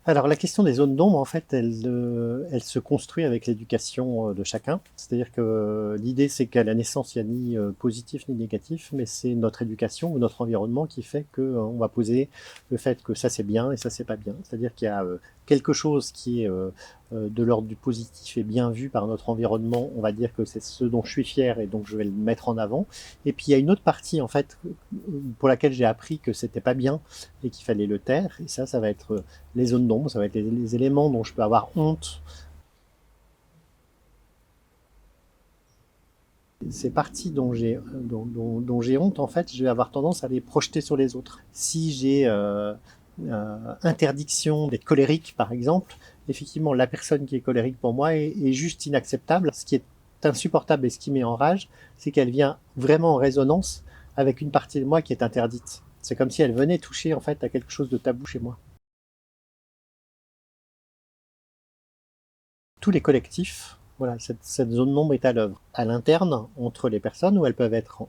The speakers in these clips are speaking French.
Alors la question des zones d'ombre, en fait, elle se construit avec l'éducation de chacun. C'est-à-dire que l'idée, c'est qu'à la naissance, il n'y a ni positif ni négatif, mais c'est notre éducation ou notre environnement qui fait qu'on va poser le fait que ça c'est bien et ça c'est pas bien. C'est-à-dire qu'il y a quelque chose qui est de l'ordre du positif et bien vu par notre environnement. On va dire que c'est ce dont je suis fier et donc je vais le mettre en avant. Et puis il y a une autre partie, en fait, pour laquelle j'ai appris que c'était pas bien et qu'il fallait le taire. Et ça va être les zones d'ombre, ça va être les éléments dont je peux avoir honte. Ces parties dont j'ai honte, en fait, je vais avoir tendance à les projeter sur les autres. Si j'ai interdiction d'être colérique, par exemple, effectivement, la personne qui est colérique pour moi est juste inacceptable. Ce qui est insupportable et ce qui met en rage, c'est qu'elle vient vraiment en résonance avec une partie de moi qui est interdite. C'est comme si elle venait toucher en fait à quelque chose de tabou chez moi. Tous les collectifs, voilà, cette zone d'ombre est à l'œuvre. À l'interne, entre les personnes, ou elles peuvent être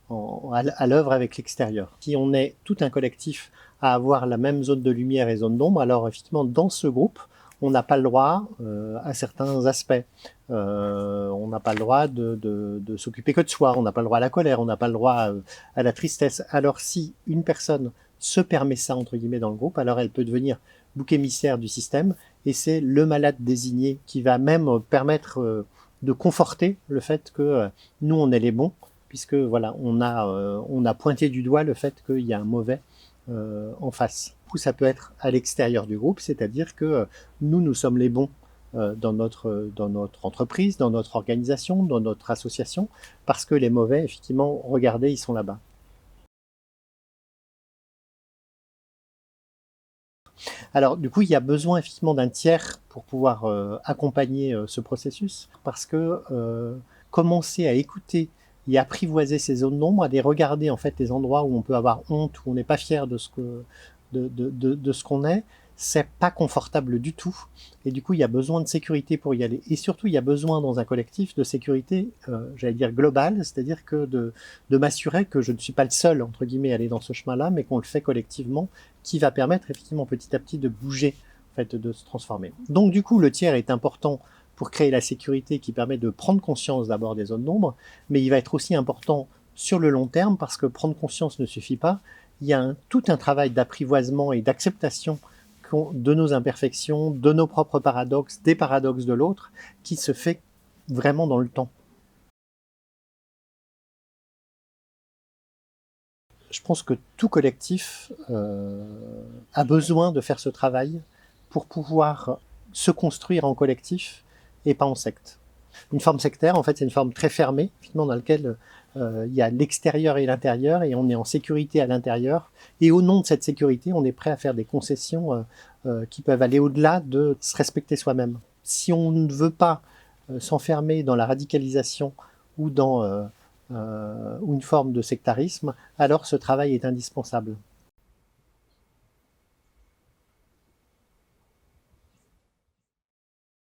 à l'œuvre avec l'extérieur. Si on est tout un collectif à avoir la même zone de lumière et zone d'ombre, alors effectivement, dans ce groupe, on n'a pas le droit à certains aspects. On n'a pas le droit de s'occuper que de soi, on n'a pas le droit à la colère, on n'a pas le droit à la tristesse. Alors si une personne se permet ça, entre guillemets, dans le groupe, alors elle peut devenir bouc émissaire du système, et c'est le malade désigné qui va même permettre de conforter le fait que nous, on est les bons, puisque voilà, on a pointé du doigt le fait qu'il y a un mauvais en face. Ou ça peut être à l'extérieur du groupe, c'est-à-dire que nous sommes les bons dans notre entreprise, dans notre organisation, dans notre association, parce que les mauvais, effectivement, regardez, ils sont là-bas. Alors, du coup, il y a besoin effectivement d'un tiers pour pouvoir accompagner ce processus, parce que commencer à écouter et apprivoiser ces zones d'ombre, à les regarder en fait les endroits où on peut avoir honte, où on n'est pas fier de ce que de ce qu'on est, c'est pas confortable du tout. Et du coup, il y a besoin de sécurité pour y aller. Et surtout, il y a besoin dans un collectif de sécurité, j'allais dire globale, c'est-à-dire que de m'assurer que je ne suis pas le seul, entre guillemets, à aller dans ce chemin-là, mais qu'on le fait collectivement, qui va permettre effectivement petit à petit de bouger, en fait, de se transformer. Donc du coup, le tiers est important pour créer la sécurité qui permet de prendre conscience d'abord des zones d'ombre, mais il va être aussi important sur le long terme parce que prendre conscience ne suffit pas. Il y a tout un travail d'apprivoisement et d'acceptation de nos imperfections, de nos propres paradoxes, des paradoxes de l'autre, qui se fait vraiment dans le temps. Je pense que tout collectif a besoin de faire ce travail pour pouvoir se construire en collectif et pas en secte. Une forme sectaire, en fait, c'est une forme très fermée, finalement, dans laquelle il y a l'extérieur et l'intérieur, et on est en sécurité à l'intérieur. Et au nom de cette sécurité, on est prêt à faire des concessions qui peuvent aller au-delà de se respecter soi-même. Si on ne veut pas s'enfermer dans la radicalisation ou dans ou une forme de sectarisme, alors ce travail est indispensable.